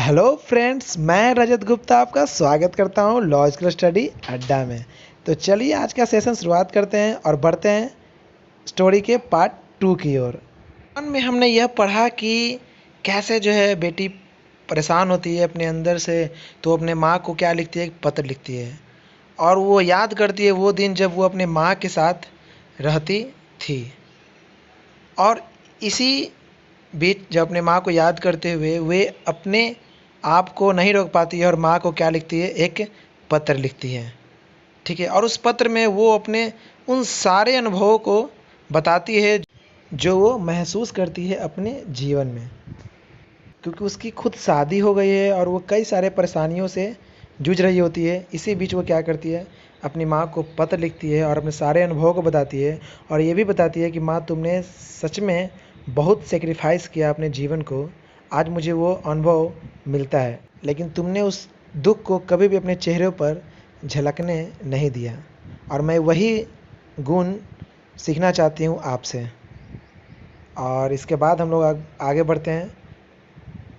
Hello friends, मैं रजत गुप्ता आपका स्वागत करता हूं लॉजिकल स्टडी अड्डा में। तो चलिए आज का सेशन शुरुआत करते हैं और बढ़ते हैं स्टोरी के पार्ट 2 की ओर। में हमने यह पढ़ा कि कैसे जो है बेटी परेशान होती है अपने अंदर से, तो अपने माँ को क्या लिखती है, एक पत्र लिखती है और वो याद करती है वो दिन जब वो अपने माँ के साथ रहती थी। और इसी बीच जब अपने माँ को याद करते हुए वे अपने आप को नहीं रोक पाती है और माँ को क्या लिखती है, एक पत्र लिखती है। ठीक है, और उस पत्र में वो अपने उन सारे अनुभवों को बताती है जो वो महसूस करती है अपने जीवन में, क्योंकि उसकी खुद शादी हो गई है और वो कई सारे परेशानियों से जूझ रही होती है। इसी बीच वो क्या करती है, अपनी माँ को पत्र लिखती है और अपने सारे अनुभवों को बताती है और ये भी बताती है कि माँ, तुमने सच में बहुत सेक्रीफाइस किया अपने जीवन को, आज मुझे वो अनुभव मिलता है, लेकिन तुमने उस दुख को कभी भी अपने चेहरे पर झलकने नहीं दिया और मैं वही गुण सीखना चाहती हूँ आपसे। और इसके बाद हम लोग आगे बढ़ते हैं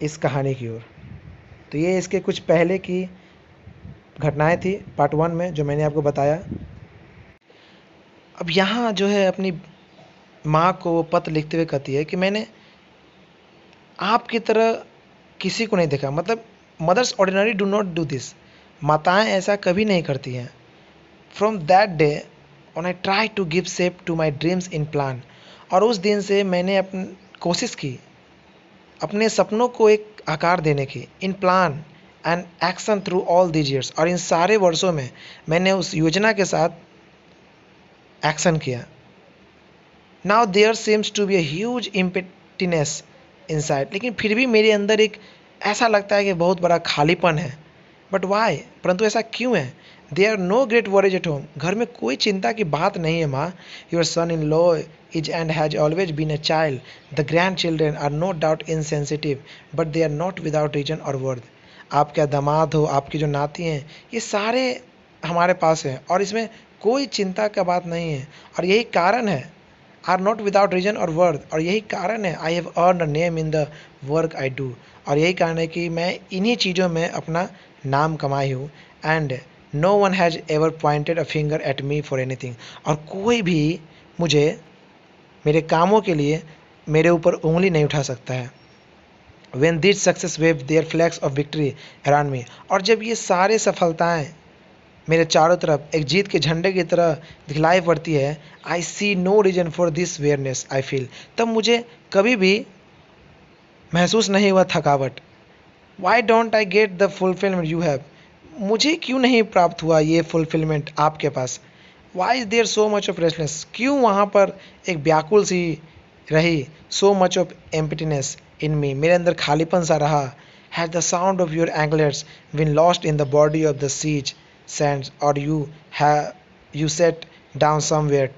इस कहानी की ओर। तो ये इसके कुछ पहले की घटनाएं थी पार्ट 1 में जो मैंने आपको बताया। अब यहाँ जो है अपनी माँ को वो पत्र लिखते हुए कहती है कि मैंने आपकी तरह किसी को नहीं देखा, मतलब mothers ordinary do not do this, माताएं ऐसा कभी नहीं करती हैं। From that day when I try to give shape to my dreams in plan, और उस दिन से मैंने अपनी कोशिश की अपने सपनों को एक आकार देने की, in plan and action through all these years, और इन सारे वर्षों में मैंने उस योजना के साथ एक्शन किया। Now there seems to be a huge impatience inside, लेकिन फिर भी मेरे अंदर एक ऐसा लगता है कि बहुत बड़ा खालीपन है। बट वाई, परंतु ऐसा क्यों है? They are no great worries at home, घर में कोई चिंता की बात नहीं है माँ। Your son in law is and has always been a child, the grandchildren are no doubt insensitive but they are not without reason और वर्थ। आपका दामाद हो, आपकी जो नाती हैं, ये सारे हमारे पास हैं और इसमें कोई चिंता का बात नहीं है। और यही कारण है, आर नॉट विदाउट रीजन और वर्थ, और यही कारण है I have earn a name in the work I do, और यही कारण है कि मैं इन्हीं चीज़ों में अपना नाम कमाई हूँ। And no one has ever pointed a finger at me for anything, और कोई भी मुझे मेरे कामों के लिए मेरे ऊपर उंगली नहीं उठा सकता है। When this success wave their flags of victory around me, और जब ये सारे सफलताएँ मेरे चारों तरफ एक जीत के झंडे की तरह दिखलाई पड़ती है, I see no reason for this weariness I feel, तब मुझे कभी भी महसूस नहीं हुआ थकावट। Why don't I get the fulfilment you have, मुझे क्यों नहीं प्राप्त हुआ ये फुलफिलमेंट आपके पास? Why is there so much of restless, क्यों वहाँ पर एक व्याकुल सी रही, so much of emptiness in me, मेरे अंदर खालीपन सा रहा। Has the sound of your anklets been lost in the body of the seas sands, और you sat down somewhere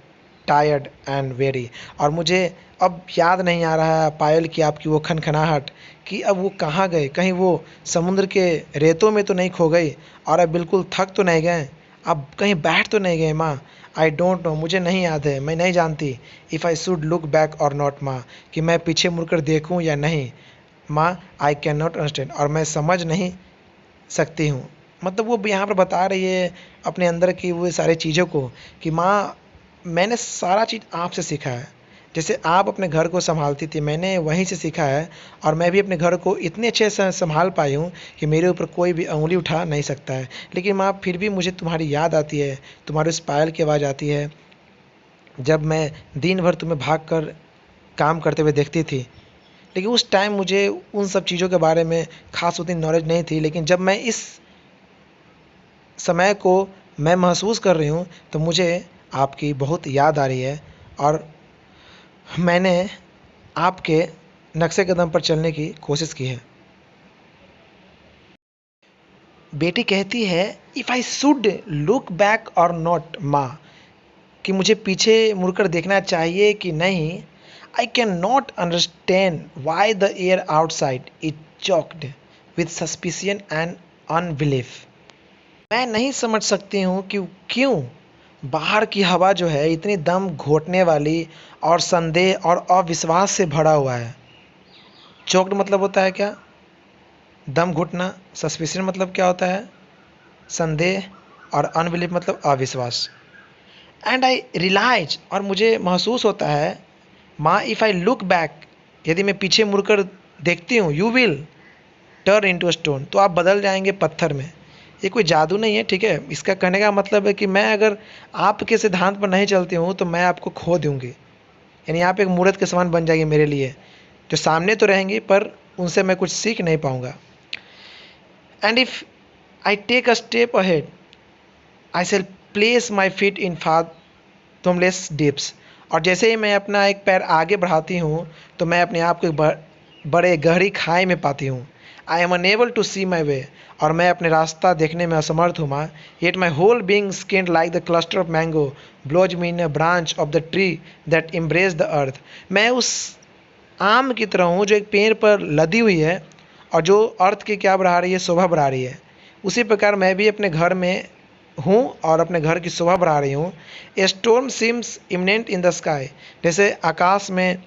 tired and weary, और मुझे अब याद नहीं आ रहा है पायल की आपकी वो खनखनाहट कि अब वो कहाँ गए, कहीं वो समुद्र के रेतों में तो नहीं खो गई, और अब बिल्कुल थक तो नहीं गए, अब कहीं बैठ तो नहीं गए माँ? आई डोंट नो, मुझे नहीं याद है, मैं नहीं जानती if I should look back और नॉट माँ, कि मैं पीछे मुड़कर देखूँ या नहीं माँ। आई कैन नॉट अंडरस्टैंड, और मैं समझ नहीं सकती हूँ। मतलब वो यहाँ पर बता रही है अपने अंदर की वो सारी चीज़ों को कि माँ, मैंने सारा चीज़ आपसे सीखा है, जैसे आप अपने घर को संभालती थी मैंने वहीं से सीखा है, और मैं भी अपने घर को इतने अच्छे से संभाल पाई हूँ कि मेरे ऊपर कोई भी उंगली उठा नहीं सकता है। लेकिन माँ, फिर भी मुझे तुम्हारी याद आती है, तुम्हारे उस पायल की आवाज़ आती है जब मैं दिन भर तुम्हें भाग कर काम करते हुए देखती थी। लेकिन उस टाइम मुझे उन सब चीज़ों के बारे में ख़ास उतनी नॉलेज नहीं थी, लेकिन जब मैं इस समय को मैं महसूस कर रही हूँ तो मुझे आपकी बहुत याद आ रही है, और मैंने आपके नक्शे कदम पर चलने की कोशिश की है। बेटी कहती है, if I should look back और नॉट माँ, कि मुझे पीछे मुड़कर देखना चाहिए कि नहीं। I can not understand why the air outside is choked with suspicion and unbelief, मैं नहीं समझ सकती हूँ कि क्यों बाहर की हवा जो है इतनी दम घोटने वाली और संदेह और अविश्वास से भरा हुआ है। चोक्ड मतलब होता है क्या? दम घुटना, सस्पिशन मतलब क्या होता है, संदेह, और अनबिलीव मतलब अविश्वास। एंड आई रियलाइज, और मुझे महसूस होता है, माँ इफ़ आई लुक बैक, यदि मैं पीछे मुड़कर देखती हूँ, you will turn into stone, तो आप बदल जाएंगे पत्थर में। ये कोई जादू नहीं है, ठीक है। इसका कहने का मतलब है कि मैं अगर आपके सिद्धांत पर नहीं चलती हूँ तो मैं आपको खो दूंगी, यानी आप एक मूर्त के समान बन जाएगी मेरे लिए, जो सामने तो रहेंगी पर उनसे मैं कुछ सीख नहीं पाऊंगा। And if I take a step ahead, I shall place my feet in fathomless deeps, और जैसे ही मैं अपना एक पैर आगे बढ़ाती हूँ तो मैं अपने आप को एक बड़े गहरी खाई में पाती हूँ। I am unable to see my way, और मैं अपने रास्ता देखने में असमर्थ हूँ माँ। Yet my whole being skinned like the cluster of mango blows me in a branch of the tree that embrace the earth. मैं उस आम की तरह हूँ जो एक पेड़ पर लदी हुई है और जो अर्थ की क्या बढ़ा रही है, शोभा बढ़ा रही है। उसी प्रकार मैं भी अपने घर में हूँ और अपने घर की शोभा बढ़ा रही हूँ। A storm seems imminent in the sky, जैसे आकाश में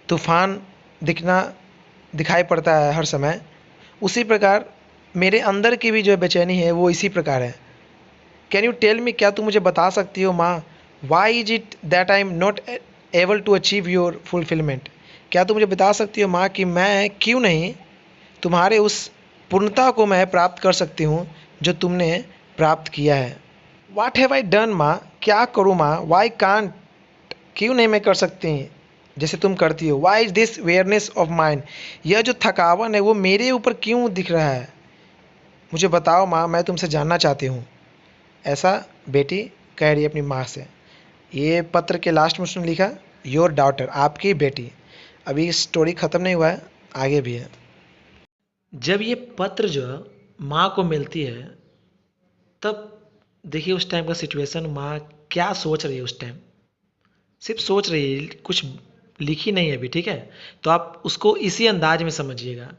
तूफान दिखाई पड़ता है हर समय, उसी प्रकार मेरे अंदर की भी जो बेचैनी है वो इसी प्रकार है। कैन यू टेल मी, क्या तुम मुझे बता सकती हो माँ, why is it that I am not able to achieve your fulfilment. क्या तुम मुझे बता सकती हो माँ कि मैं क्यों नहीं तुम्हारे उस पूर्णता को मैं प्राप्त कर सकती हूँ जो तुमने प्राप्त किया है। वाट हैव आई डन माँ, क्या करूँ माँ, वाई कांट, क्यों नहीं मैं कर सकती जैसे तुम करती हो। Why is this awareness of mind, यह जो थकावन है वो मेरे ऊपर क्यों दिख रहा है, मुझे बताओ माँ, मैं तुमसे जानना चाहती हूँ। ऐसा बेटी कह रही है अपनी माँ से। ये पत्र के लास्ट में उसने लिखा, योर डॉटर, आपकी बेटी। अभी स्टोरी ख़त्म नहीं हुआ है, आगे भी है। जब ये पत्र जो माँ को मिलती है तब देखिए उस टाइम का सिचुएशन, माँ क्या सोच रही है उस टाइम, सिर्फ सोच रही है, कुछ लिखी नहीं है अभी, ठीक है। तो आप उसको इसी अंदाज में समझिएगा।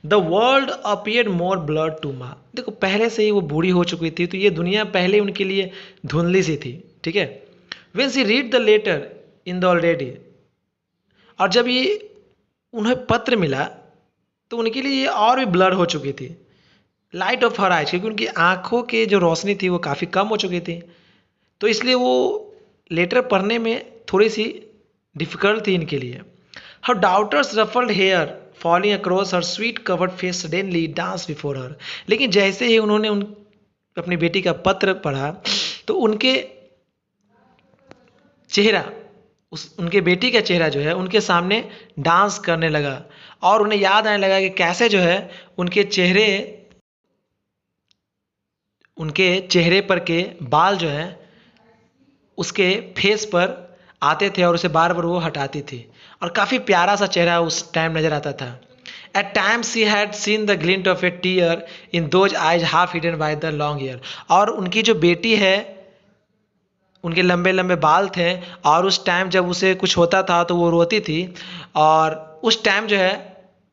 The world appeared more blood to माँ, देखो पहले से ही वो बूढ़ी हो चुकी थी तो ये दुनिया पहले उनके लिए धुंधली सी थी, ठीक है। When she read the letter in the already, और जब ये उन्हें पत्र मिला तो उनके लिए ये और भी ब्लर हो चुकी थी। लाइट ऑफ हर आइज, क्योंकि उनकी आंखों की जो रोशनी थी वो काफ़ी कम हो चुकी थी, तो इसलिए वो लेटर पढ़ने में थोड़ी सी डिफ़िकल्ट थी इनके लिए। Her daughter's ruffled hair falling across her sweet covered face suddenly dance before her, लेकिन जैसे ही उन्होंने अपनी बेटी का पत्र पढ़ा तो उनके चेहरा, उनके बेटी का चेहरा जो है उनके सामने डांस करने लगा, और उन्हें याद आने लगा कि कैसे जो है उनके चेहरे पर के बाल जो है उसके फेस पर आते थे और उसे बार बार वो हटाती थी, और काफ़ी प्यारा सा चेहरा उस टाइम नज़र आता था। At times she had seen the glint of a tear in those eyes half hidden by the long year, और उनकी जो बेटी है उनके लंबे लंबे बाल थे, और उस टाइम जब उसे कुछ होता था तो वो रोती थी, और उस टाइम जो है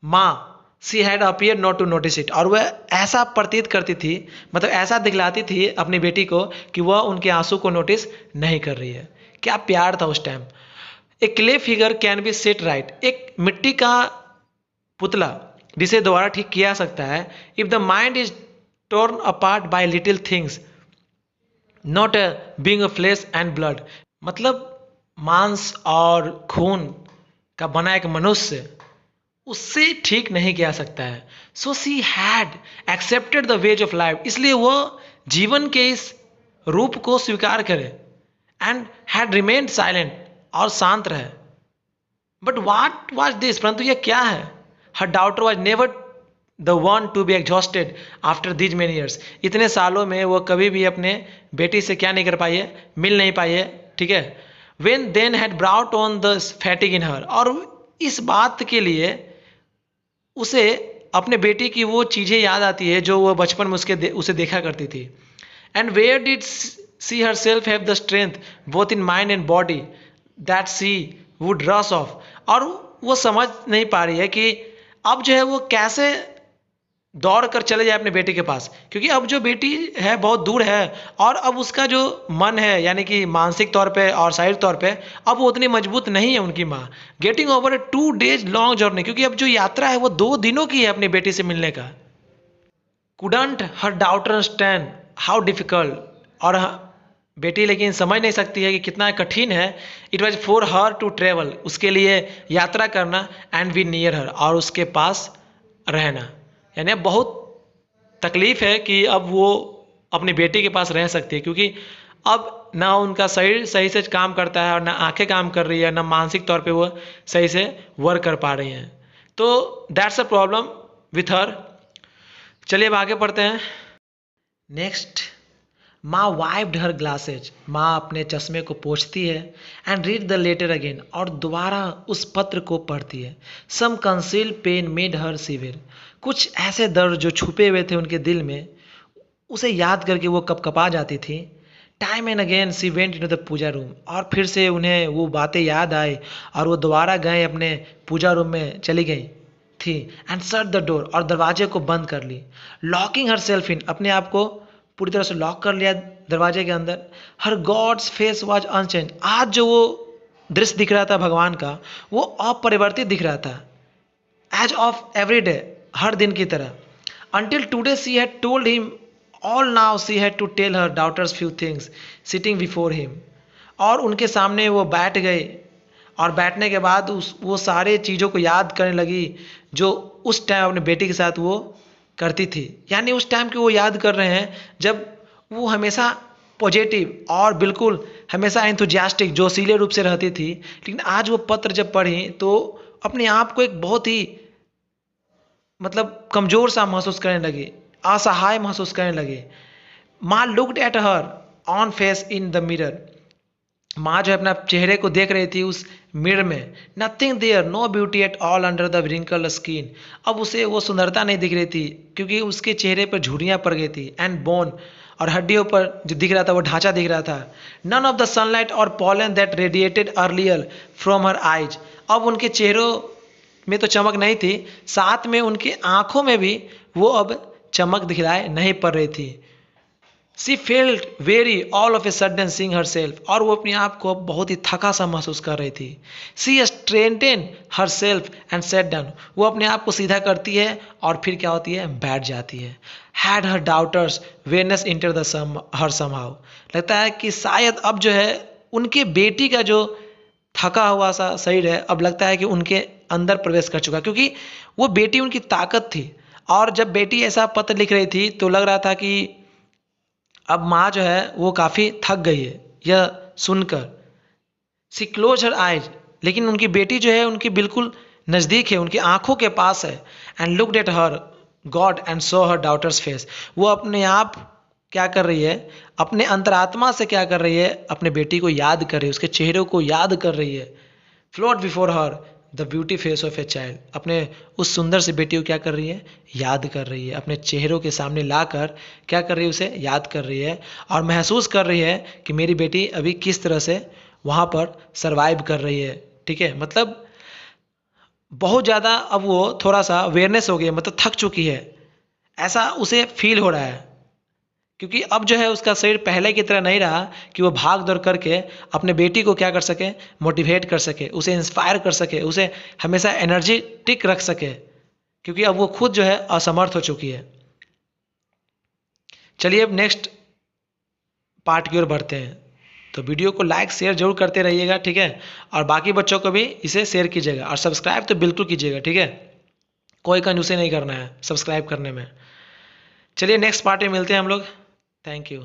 माँ she had appear not to notice it, और वह ऐसा प्रतीत करती थी, मतलब ऐसा दिखलाती थी अपनी बेटी को कि वह उनके आंसू को नोटिस नहीं कर रही है। क्या प्यार था उस time. A clay figure can be set right, एक मिट्टी का पुतला जिसे दोबारा ठीक किया सकता है। If the mind is torn apart by little things not being a flesh and blood, मतलब मांस और खून का बना एक मनुष्य उससे ठीक नहीं किया सकता है। So she had accepted the ways of life, इसलिए वो जीवन के इस रूप को स्वीकार करे, एंड हैड रिमेन्ड साइलेंट, और शांत रहे। बट वाट वॉज दिस, परंतु यह क्या है। Her daughter was never the one to be exhausted after these many years, इतने सालों में वो कभी भी अपने बेटी से क्या नहीं कर पाई है, मिल नहीं पाई है, ठीक है। When then had brought on the fatigue in her, और इस बात के लिए उसे अपने बेटी की वो चीज़ें याद आती है जो वो बचपन में उसे देखा करती थी। And where did she her self have the strength both in mind and body that she would rush off, और वो समझ नहीं पा रही है कि अब जो है वो कैसे दौड़ कर चले जाए अपने बेटी के पास, क्योंकि अब जो बेटी है बहुत दूर है और अब उसका जो मन है यानी कि मानसिक तौर पे और शारीरिक तौर पे अब वो उतनी मजबूत नहीं है उनकी माँ। गेटिंग ओवर ए 2 days लॉन्ग जर्नी, क्योंकि अब जो यात्रा है वो 2 दिनों की है अपनी बेटी से मिलने का। Couldn't her daughter understand how difficult, और बेटी लेकिन समझ नहीं सकती है कि कितना कठिन है। It was for her to travel, उसके लिए यात्रा करना, एंड बी नियर हर, और उसके पास रहना। यानी अब बहुत तकलीफ है कि अब वो अपनी बेटी के पास रह सकती है, क्योंकि अब ना उनका शरीर सही से काम करता है और ना आंखें काम कर रही है, ना मानसिक तौर पे वो सही से वर्क कर पा रही हैं। तो that's a problem with her. चलिए अब आगे पढ़ते हैं। नेक्स्ट, माँ वाइप्ड हर ग्लासेज, माँ अपने चश्मे को पोंछती है, and read the letter again, और दोबारा उस पत्र को पढ़ती है। Some conceal pain made her shiver, कुछ ऐसे दर्द जो छुपे हुए थे उनके दिल में, उसे याद करके वो कपकपा जाती थी। Time and again she went into the puja room, और फिर से उन्हें वो बातें याद आई और वो दोबारा गए अपने पूजा रूम में चली गई थी। एंड शट द डोर, और दरवाजे को बंद कर ली। लॉकिंग हर सेल्फ इन, अपने आप को पूरी तरह से लॉक कर लिया दरवाजे के अंदर। हर गॉड्स फेस वॉज अनचेंज, आज जो वो दृश्य दिख रहा था भगवान का वो अपरिवर्तित दिख रहा था, एज ऑफ एवरी डे, हर दिन की तरह। Until today she had told him all, now she had to tell her daughters few things sitting before him। और उनके सामने वो बैठ गए और बैठने के बाद वो सारे चीज़ों को याद करने लगी जो उस टाइम अपने बेटी के साथ वो करती थी। यानी उस टाइम की वो याद कर रहे हैं जब वो हमेशा पॉजिटिव और बिल्कुल हमेशा एंथुजियास्टिक जोशीले रूप से रहती थी, लेकिन आज वो पत्र जब पढ़ी तो अपने आप को एक बहुत ही मतलब कमज़ोर सा महसूस करने लगे, असहाय महसूस करने लगे। माँ looked at her on face in the mirror, माँ जो है अपना चेहरे को देख रही थी उस मिरर में। Nothing there, no beauty at all under the wrinkle skin, अब उसे वो सुंदरता नहीं दिख रही थी क्योंकि उसके चेहरे पर झुर्रियाँ पड़ गई थी। एंड बोन, और हड्डियों पर जो दिख रहा था वो ढांचा दिख रहा था। नन ऑफ द सनलाइट और pollen that radiated earlier from her eyes, अब उनके चेहरों में तो चमक नहीं थी, साथ में उनकी आंखों में भी वो अब चमक दिखलाई नहीं पड़ रही थी। सी felt very all of a sudden seeing her self, और वो अपने आप को बहुत ही थका सा महसूस कर रही थी। She straighten her self and sat down, वो अपने आप को सीधा करती है और फिर क्या होती है, बैठ जाती है। Had her daughter's weariness enter the her somehow, लगता है कि शायद अब जो है उनके बेटी का जो थका हुआ सा शरीर है अब लगता है कि उनके अंदर प्रवेश कर चुका, क्योंकि वो बेटी उनकी ताकत थी। और जब बेटी ऐसा पत्र लिख रही थी तो लग रहा था कि अब माँ जो है वो काफ़ी थक गई है यह सुनकर। सी क्लोज हर आइज, लेकिन उनकी बेटी जो है उनकी बिल्कुल नज़दीक है, उनकी आंखों के पास है। And looked at her God and saw her daughters face, वो अपने आप क्या कर रही है, अपने अंतरात्मा से क्या कर रही है, अपने बेटी को याद कर रही है, उसके चेहरे को याद कर रही है। Float before her the beauty face of a child, अपने उस सुंदर सी बेटी को क्या कर रही है, याद कर रही है, अपने चेहरों के सामने लाकर क्या कर रही है, उसे याद कर रही है और महसूस कर रही है कि मेरी बेटी अभी किस तरह से वहाँ पर सरवाइव कर रही है। ठीक है, मतलब बहुत ज़्यादा अब वो थोड़ा सा अवेयरनेस हो गई है, मतलब थक चुकी है, ऐसा उसे फील हो रहा है। क्योंकि अब जो है उसका शरीर पहले की तरह नहीं रहा कि वो भाग दौड़ करके अपने बेटी को क्या कर सके, मोटिवेट कर सके, उसे इंस्पायर कर सके, उसे हमेशा एनर्जेटिक रख सके, क्योंकि अब वो खुद जो है असमर्थ हो चुकी है। चलिए अब नेक्स्ट पार्ट की ओर बढ़ते हैं। तो वीडियो को लाइक शेयर जरूर करते रहिएगा, ठीक है, और बाकी बच्चों को भी इसे शेयर कीजिएगा और सब्सक्राइब तो बिल्कुल कीजिएगा, ठीक है, कोई कंजूसी नहीं करना है सब्सक्राइब करने में। चलिए नेक्स्ट पार्ट में मिलते हैं हम लोग। Thank you.